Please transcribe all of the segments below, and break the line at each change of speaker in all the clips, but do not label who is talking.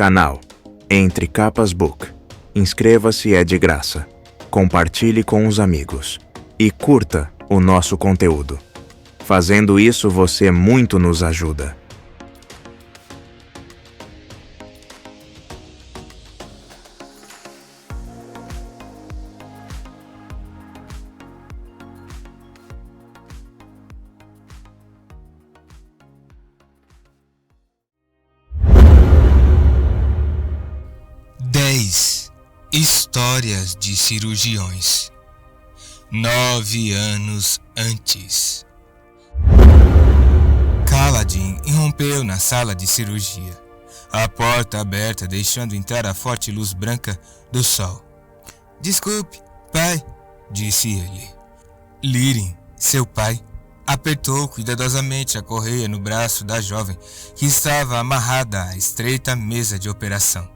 Canal Entre Capas Book. Inscreva-se, é de graça. Compartilhe com os amigos. E curta o nosso conteúdo. Fazendo isso, você muito nos ajuda.
Histórias de cirurgiões. 9 anos antes. Kaladin irrompeu na sala de cirurgia, a porta aberta deixando entrar a forte luz branca do sol. "Desculpe, pai", disse ele. Lirin, seu pai, apertou cuidadosamente a correia no braço da jovem que estava amarrada à estreita mesa de operação.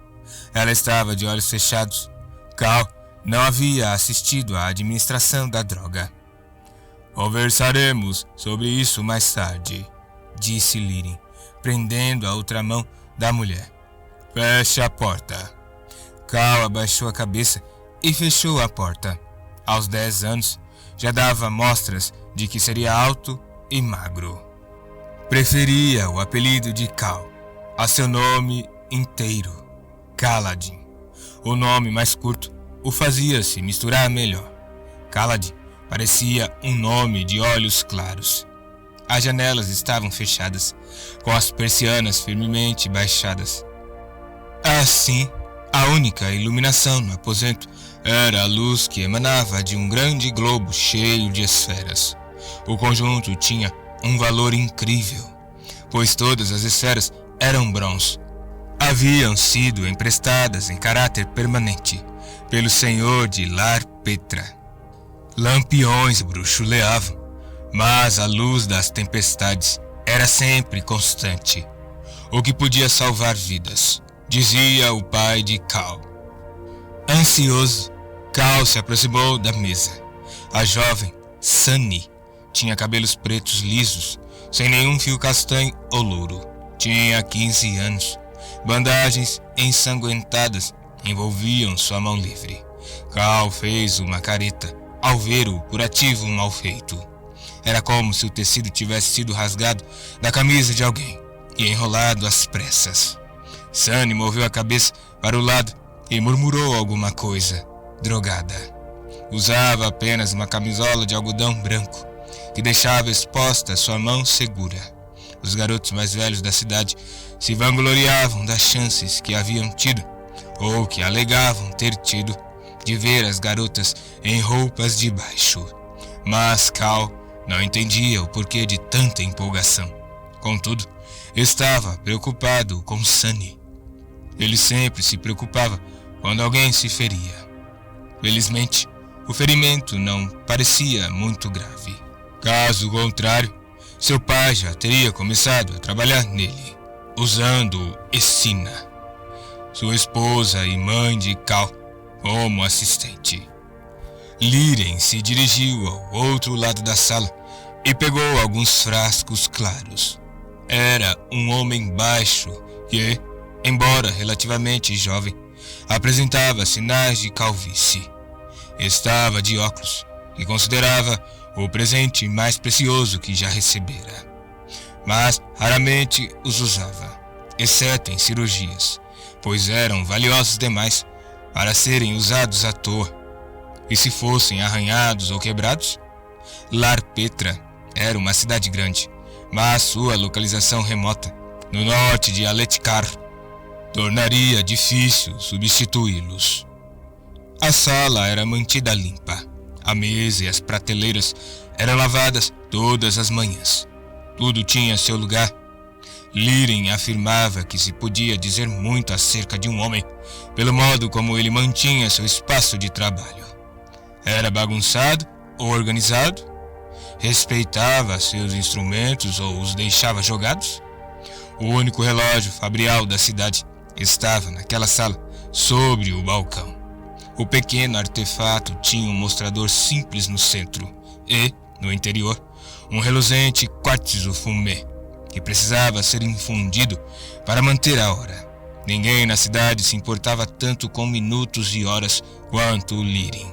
Ela estava de olhos fechados. Cal não havia assistido à administração da droga. "Conversaremos sobre isso mais tarde", disse Lirin, prendendo a outra mão da mulher. "Feche a porta." Cal abaixou a cabeça e fechou a porta. Aos 10 anos, já dava mostras de que seria alto e magro. Preferia o apelido de Cal a seu nome inteiro, Kaladin. O nome mais curto o fazia se misturar melhor. Kaladin parecia um nome de olhos claros. As janelas estavam fechadas, com as persianas firmemente baixadas. Assim, a única iluminação no aposento era a luz que emanava de um grande globo cheio de esferas. O conjunto tinha um valor incrível, pois todas as esferas eram bronze. Haviam sido emprestadas em caráter permanente pelo senhor de Lar Petra. Lampiões bruxuleavam, mas a luz das tempestades era sempre constante, o que podia salvar vidas, dizia o pai de Cal. Ansioso, Cal se aproximou da mesa. A jovem, Sunny, tinha cabelos pretos lisos, sem nenhum fio castanho ou louro. Tinha 15 anos. Bandagens ensanguentadas envolviam sua mão livre. Cal fez uma careta ao ver o curativo mal feito. Era como se o tecido tivesse sido rasgado da camisa de alguém e enrolado às pressas. Sunny moveu a cabeça para o lado e murmurou alguma coisa, drogada. Usava apenas uma camisola de algodão branco, que deixava exposta sua mão segura. Os garotos mais velhos da cidade se vangloriavam das chances que haviam tido, ou que alegavam ter tido, de ver as garotas em roupas de baixo. Mas Cal não entendia o porquê de tanta empolgação. Contudo, estava preocupado com Sunny. Ele sempre se preocupava quando alguém se feria. Felizmente, o ferimento não parecia muito grave. Caso contrário, seu pai já teria começado a trabalhar nele, usando Essina, sua esposa e mãe de Cal, como assistente. Lirin se dirigiu ao outro lado da sala e pegou alguns frascos claros. Era um homem baixo que, embora relativamente jovem, apresentava sinais de calvície. Estava de óculos e considerava o presente mais precioso que já recebera. Mas raramente os usava, exceto em cirurgias, pois eram valiosos demais para serem usados à toa. E se fossem arranhados ou quebrados? Lar Petra era uma cidade grande, mas sua localização remota, no norte de Aletkar, tornaria difícil substituí-los. A sala era mantida limpa. A mesa e as prateleiras eram lavadas todas as manhãs. Tudo tinha seu lugar. Lirin afirmava que se podia dizer muito acerca de um homem pelo modo como ele mantinha seu espaço de trabalho. Era bagunçado ou organizado? Respeitava seus instrumentos ou os deixava jogados? O único relógio fabrial da cidade estava naquela sala, sobre o balcão. O pequeno artefato tinha um mostrador simples no centro e, no interior, um reluzente quartzo fumê, que precisava ser infundido para manter a hora. Ninguém na cidade se importava tanto com minutos e horas quanto Lirin.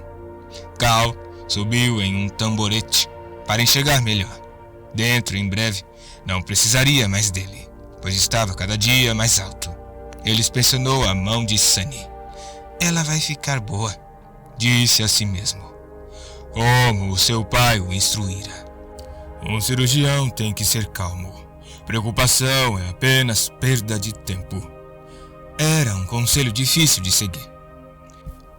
Cal subiu em um tamborete para enxergar melhor. Dentro, em breve, não precisaria mais dele, pois estava cada dia mais alto. Ele inspecionou a mão de Sunny. Ela vai ficar boa, disse a si mesmo, como o seu pai o instruíra. Um cirurgião tem que ser calmo. Preocupação é apenas perda de tempo. Era um conselho difícil de seguir.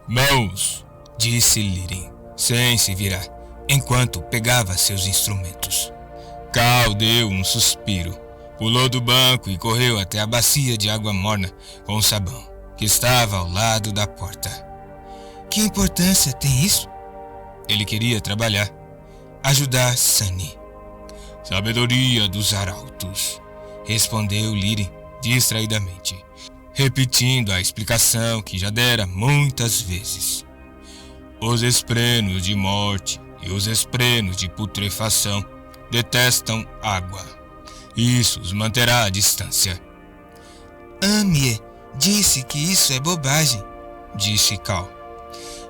Mãos, disse Lirin, sem se virar, enquanto pegava seus instrumentos. Cal deu um suspiro, pulou do banco e correu até a bacia de água morna com sabão, que estava ao lado da porta. Que importância tem isso? Ele queria trabalhar, ajudar Sunny. Sabedoria dos arautos, respondeu Lirin distraidamente, repetindo a explicação que já dera muitas vezes. Os esprenos de morte e os esprenos de putrefação detestam água. Isso os manterá à distância. Amie disse que isso é bobagem, disse Cal.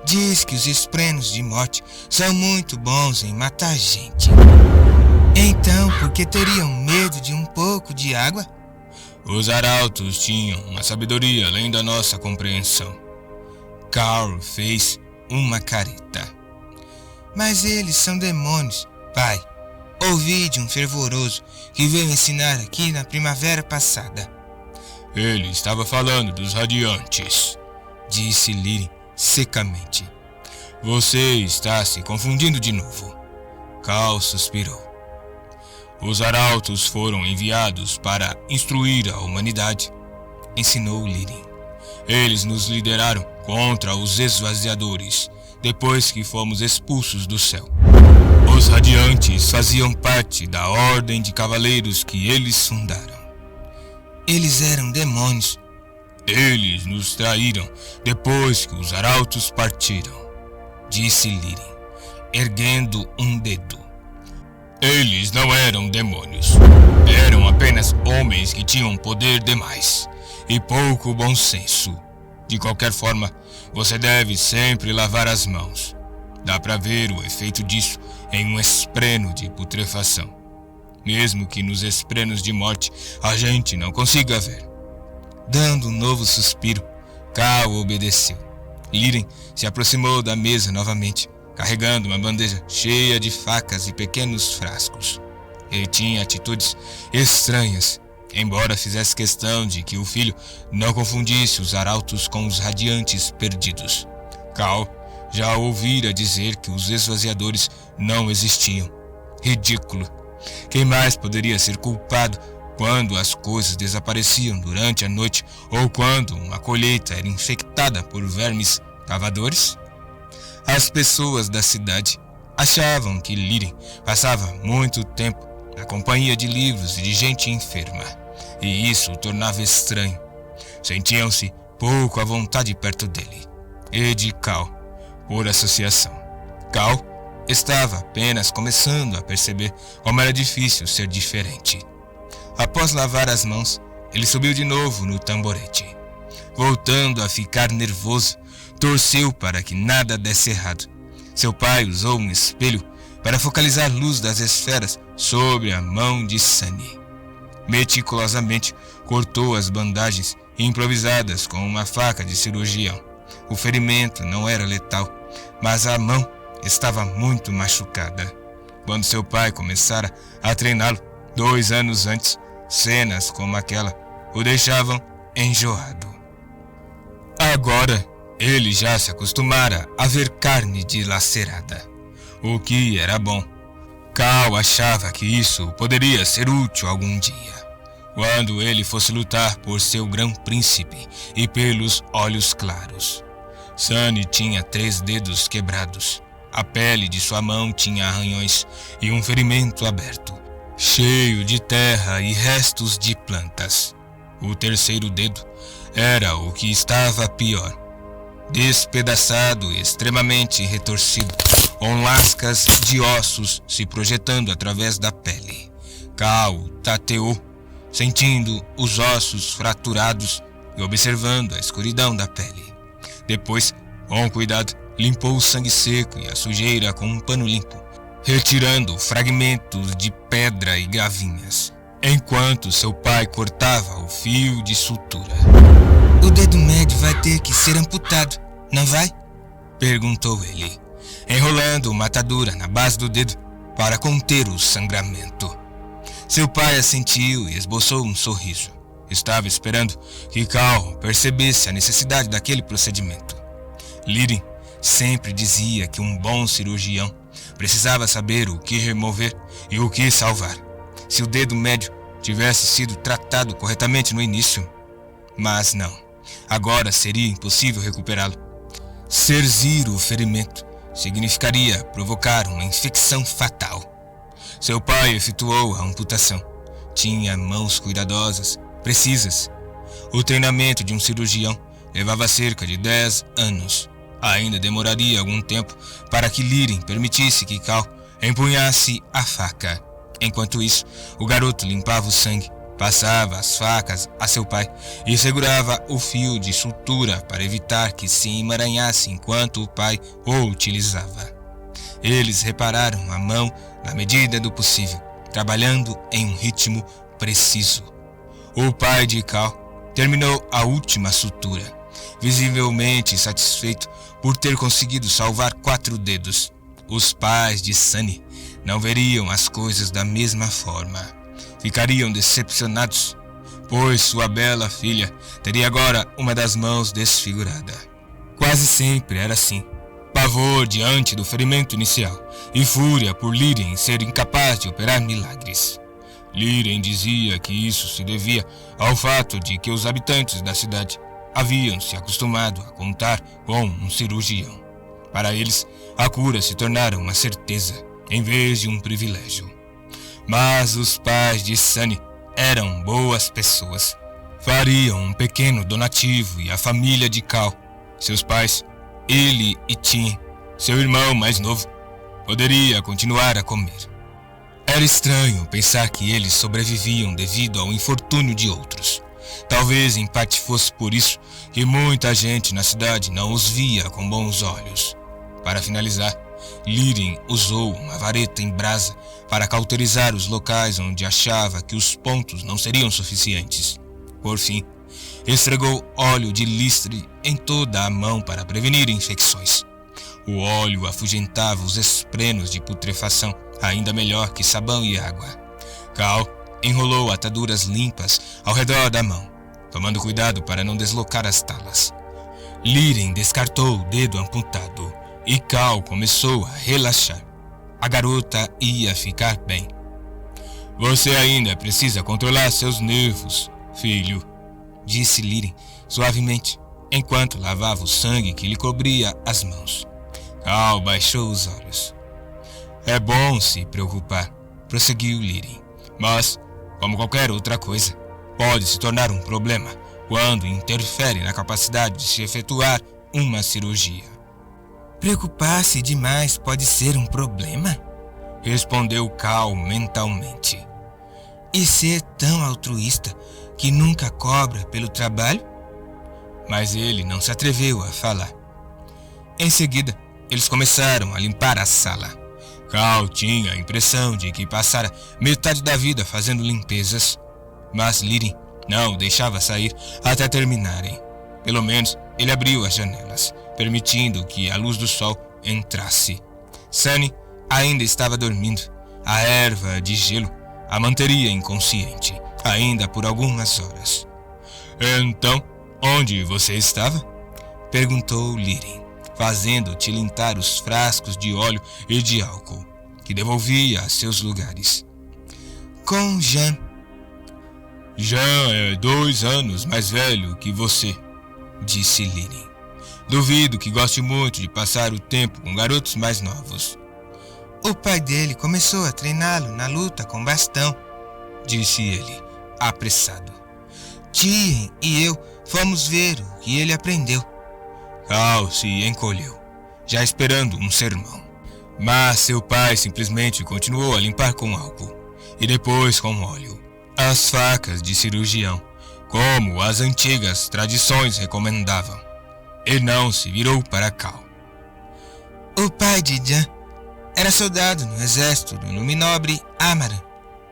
Diz que os esprenos de morte são muito bons em matar gente. Então, por que teriam medo de um pouco de água? Os arautos tinham uma sabedoria além da nossa compreensão. Carl fez uma careta. Mas eles são demônios, pai. Ouvi de um fervoroso que veio ensinar aqui na primavera passada. Ele estava falando dos radiantes, disse Lirin secamente. Você está se confundindo de novo. Cal suspirou. Os arautos foram enviados para instruir a humanidade, ensinou Lirin. Eles nos lideraram contra os esvaziadores, depois que fomos expulsos do céu. Os radiantes faziam parte da ordem de cavaleiros que eles fundaram. Eles eram demônios. Eles nos traíram depois que os arautos partiram, disse Lirin, erguendo um dedo. Eles não eram demônios. Eram apenas homens que tinham poder demais e pouco bom senso. De qualquer forma, você deve sempre lavar as mãos. Dá para ver o efeito disso em um espreno de putrefação. Mesmo que nos esprenos de morte a gente não consiga ver. Dando um novo suspiro, Cal obedeceu. Lirin se aproximou da mesa novamente, carregando uma bandeja cheia de facas e pequenos frascos. Ele tinha atitudes estranhas, embora fizesse questão de que o filho não confundisse os arautos com os radiantes perdidos. Cal já ouvira dizer que os esvaziadores não existiam. Ridículo! Quem mais poderia ser culpado quando as coisas desapareciam durante a noite ou quando uma colheita era infectada por vermes cavadores? As pessoas da cidade achavam que Lirin passava muito tempo na companhia de livros e de gente enferma, e isso o tornava estranho. Sentiam-se pouco à vontade perto dele, e de Cal, por associação. Cal estava apenas começando a perceber como era difícil ser diferente. Após lavar as mãos, ele subiu de novo no tamborete. Voltando a ficar nervoso, torceu para que nada desse errado. Seu pai usou um espelho para focalizar a luz das esferas sobre a mão de Sunny. Meticulosamente cortou as bandagens improvisadas com uma faca de cirurgião. O ferimento não era letal, mas a mão estava muito machucada. Quando seu pai começara a treiná-lo 2 anos antes, cenas como aquela o deixavam enjoado. Agora, ele já se acostumara a ver carne dilacerada, o que era bom. Cal achava que isso poderia ser útil algum dia, quando ele fosse lutar por seu grão-príncipe e pelos olhos claros. Sunny tinha 3 dedos quebrados. A pele de sua mão tinha arranhões e um ferimento aberto, cheio de terra e restos de plantas. O terceiro dedo era o que estava pior. Despedaçado e extremamente retorcido, com lascas de ossos se projetando através da pele. Cal tateou, sentindo os ossos fraturados e observando a escuridão da pele. Depois, com cuidado, limpou o sangue seco e a sujeira com um pano limpo, retirando fragmentos de pedra e gravinhas, enquanto seu pai cortava o fio de sutura. "O dedo médio vai ter que ser amputado, não vai?" perguntou ele, enrolando uma atadura na base do dedo para conter o sangramento. Seu pai assentiu e esboçou um sorriso. Estava esperando que Cal percebesse a necessidade daquele procedimento. Liren sempre dizia que um bom cirurgião precisava saber o que remover e o que salvar. Se o dedo médio tivesse sido tratado corretamente no início, mas não, agora seria impossível recuperá-lo. Serzir o ferimento significaria provocar uma infecção fatal. Seu pai efetuou a amputação. Tinha mãos cuidadosas, precisas. O treinamento de um cirurgião levava cerca de 10 anos. Ainda demoraria algum tempo para que Liren permitisse que Cal empunhasse a faca. Enquanto isso, o garoto limpava o sangue, passava as facas a seu pai e segurava o fio de sutura para evitar que se emaranhasse enquanto o pai o utilizava. Eles repararam a mão na medida do possível, trabalhando em um ritmo preciso. O pai de Cal terminou a última sutura, visivelmente satisfeito por ter conseguido salvar 4 dedos. Os pais de Sunny não veriam as coisas da mesma forma. Ficariam decepcionados, pois sua bela filha teria agora uma das mãos desfigurada. Quase sempre era assim. Pavor diante do ferimento inicial e fúria por Liren ser incapaz de operar milagres. Liren dizia que isso se devia ao fato de que os habitantes da cidade haviam se acostumado a contar com um cirurgião. Para eles, a cura se tornara uma certeza, em vez de um privilégio. Mas os pais de Sunny eram boas pessoas. Fariam um pequeno donativo e a família de Cal, seus pais, ele e Tim, seu irmão mais novo, poderia continuar a comer. Era estranho pensar que eles sobreviviam devido ao infortúnio de outros. Talvez em parte fosse por isso que muita gente na cidade não os via com bons olhos. Para finalizar, Liren usou uma vareta em brasa para cauterizar os locais onde achava que os pontos não seriam suficientes. Por fim, esfregou óleo de listre em toda a mão para prevenir infecções. O óleo afugentava os esprenos de putrefação ainda melhor que sabão e água. Cal enrolou ataduras limpas ao redor da mão, tomando cuidado para não deslocar as talas. Liren descartou o dedo amputado e Cal começou a relaxar. A garota ia ficar bem. "Você ainda precisa controlar seus nervos, filho", disse Liren suavemente, enquanto lavava o sangue que lhe cobria as mãos. Cal baixou os olhos. "É bom se preocupar", prosseguiu Liren, "mas, como qualquer outra coisa, pode se tornar um problema quando interfere na capacidade de se efetuar uma cirurgia." "Preocupar-se demais pode ser um problema?", respondeu Cal mentalmente. "E ser tão altruísta que nunca cobra pelo trabalho?" Mas ele não se atreveu a falar. Em seguida, eles começaram a limpar a sala. Cal tinha a impressão de que passara metade da vida fazendo limpezas, mas Liren não o deixava sair até terminarem. Pelo menos ele abriu as janelas, permitindo que a luz do sol entrasse. Sunny ainda estava dormindo. A erva de gelo a manteria inconsciente, ainda por algumas horas. "Então, onde você estava?", perguntou Liren, fazendo tilintar os frascos de óleo e de álcool, que devolvia a seus lugares. "Com Jean." "Jean é 2 anos mais velho que você", disse Liren. "Duvido que goste muito de passar o tempo com garotos mais novos." "O pai dele começou a treiná-lo na luta com bastão", disse ele, apressado. "Tien e eu fomos ver o que ele aprendeu." Cal se encolheu, já esperando um sermão. Mas seu pai simplesmente continuou a limpar com álcool e depois com óleo as facas de cirurgião, como as antigas tradições recomendavam, e não se virou para Cal.
O pai de Jan era soldado no exército do luminobre Amaran,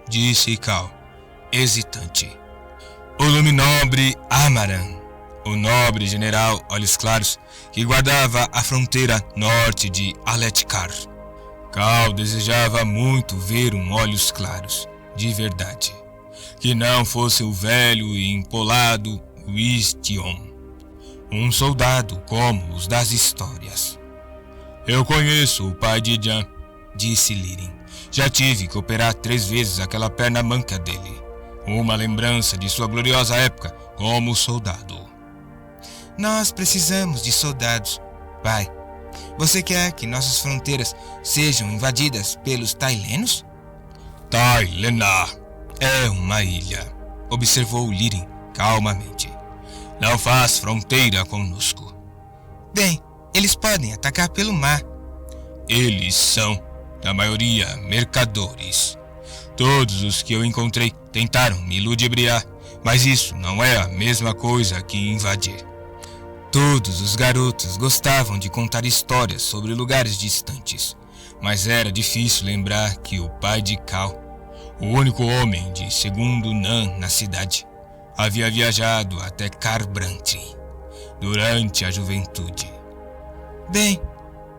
disse Cal, hesitante. O luminobre Amaran, o nobre general Olhos Claros que guardava a fronteira norte de Aletkar. Cal desejava muito ver um Olhos Claros, de verdade, que não fosse o velho e empolado Wistion, um soldado como os das histórias. Eu conheço o pai de Jan, disse Lirin. Já tive que operar 3 vezes aquela perna manca dele. Uma lembrança de sua gloriosa época como soldado.
Nós precisamos de soldados, pai. Você quer que nossas fronteiras sejam invadidas pelos Tailenos?
Tailena é uma ilha, observou Lirin calmamente. Não faz fronteira conosco.
Bem, eles podem atacar pelo mar.
Eles são, na maioria, mercadores. Todos os que eu encontrei tentaram me ludibriar, mas isso não é a mesma coisa que invadir. Todos os garotos gostavam de contar histórias sobre lugares distantes, mas era difícil lembrar que o pai de Cal, o único homem de segundo Nan na cidade, havia viajado até Kharbranti durante a juventude.
Bem,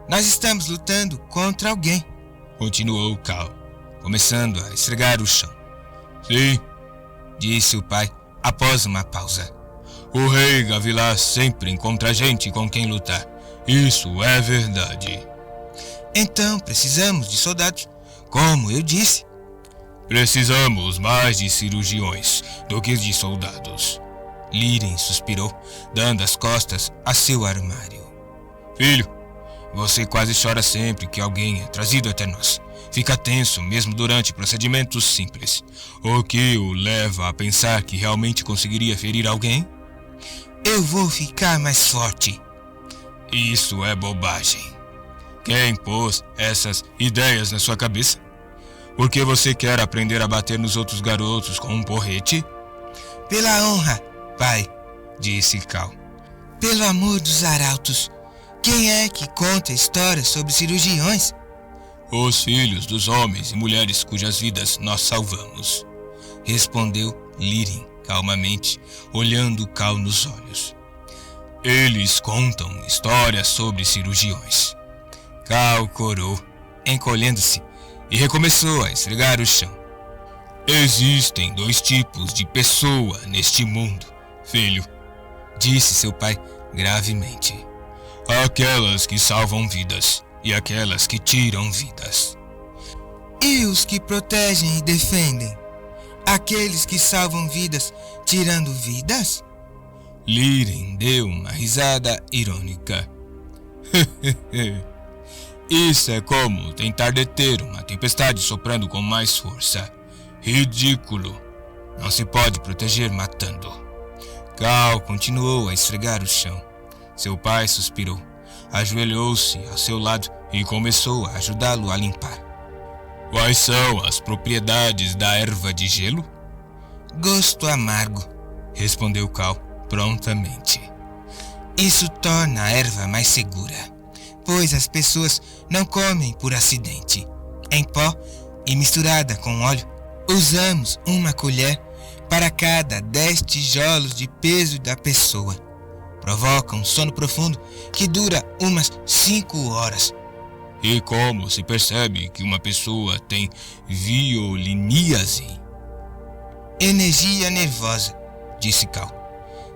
nós estamos lutando contra alguém,
continuou Cal, começando a esfregar o chão. Sim, disse o pai após uma pausa. O rei Gavilar sempre encontra gente com quem lutar. Isso é verdade.
Então precisamos de soldados, como eu disse.
Precisamos mais de cirurgiões do que de soldados. Lirin suspirou, dando as costas a seu armário. Filho, você quase chora sempre que alguém é trazido até nós. Fica tenso mesmo durante procedimentos simples. O que o leva a pensar que realmente conseguiria ferir alguém?
Eu vou ficar mais forte.
Isso é bobagem. Quem pôs essas ideias na sua cabeça? Por que você quer aprender a bater nos outros garotos com um porrete?
Pela honra, pai, disse Cal. Pelo amor dos arautos. Quem é que conta histórias sobre cirurgiões?
Os filhos dos homens e mulheres cujas vidas nós salvamos, respondeu Lirin calmamente, olhando Cal nos olhos. Eles contam histórias sobre cirurgiões. Cal corou, encolhendo-se, e recomeçou a esfregar o chão. Existem 2 tipos de pessoa neste mundo, filho, disse seu pai gravemente. Aquelas que salvam vidas e aquelas que tiram vidas.
E os que protegem e defendem? Aqueles que salvam vidas tirando vidas?
Lirin deu uma risada irônica. Isso é como tentar deter uma tempestade soprando com mais força. Ridículo. Não se pode proteger matando. Cal continuou a esfregar o chão. Seu pai suspirou, ajoelhou-se ao seu lado e começou a ajudá-lo a limpar. Quais são as propriedades da erva de gelo?
Gosto amargo,
respondeu Cal prontamente.
Isso torna a erva mais segura, pois as pessoas não comem por acidente. Em pó e misturada com óleo, usamos uma colher para cada 10 tijolos de peso da pessoa. Provoca um sono profundo que dura umas 5 horas.
E como se percebe que uma pessoa tem violiníase?
Energia nervosa, disse Cal.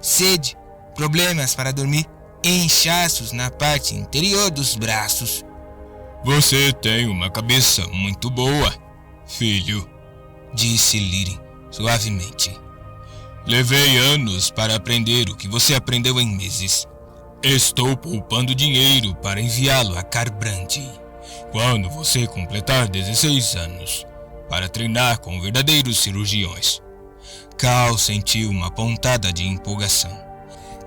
Sede, problemas para dormir e inchaços na parte interior dos braços.
Você tem uma cabeça muito boa, filho, disse Lirin suavemente. Levei anos para aprender o que você aprendeu em meses. Estou poupando dinheiro para enviá-lo a Kharbranti quando você completar 16 anos, para treinar com verdadeiros cirurgiões. Cal sentiu uma pontada de empolgação.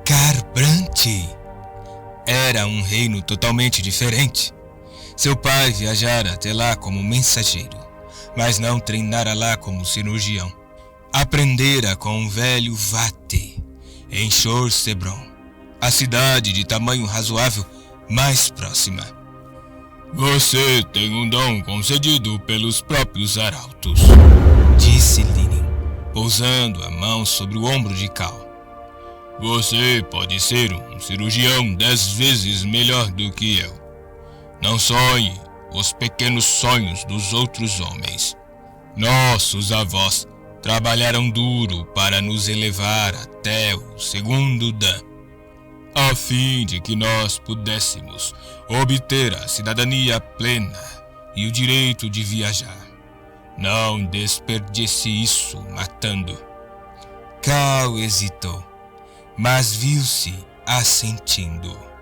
Kharbranti
era um reino totalmente diferente. Seu pai viajara até lá como mensageiro, mas não treinara lá como cirurgião. Aprendeu fronteira com o velho Vate, em Shor-Sebron, a cidade de tamanho razoável mais próxima. Você tem um dom concedido pelos próprios arautos, disse Linen, pousando a mão sobre o ombro de Cal. Você pode ser um cirurgião 10 vezes melhor do que eu. Não sonhe os pequenos sonhos dos outros homens. Nossos avós trabalharam duro para nos elevar até o segundo Dan, a fim de que nós pudéssemos obter a cidadania plena e o direito de viajar. Não desperdice isso matando.
Cal hesitou, mas viu-se assentindo.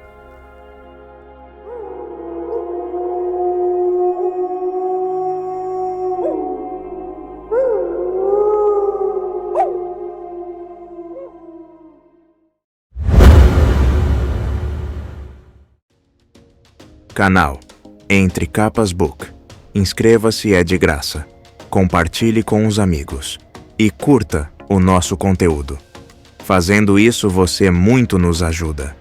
Canal Entre Capas Book. Inscreva-se, é de graça. Compartilhe com os amigos. E curta o nosso conteúdo. Fazendo isso, você muito nos ajuda.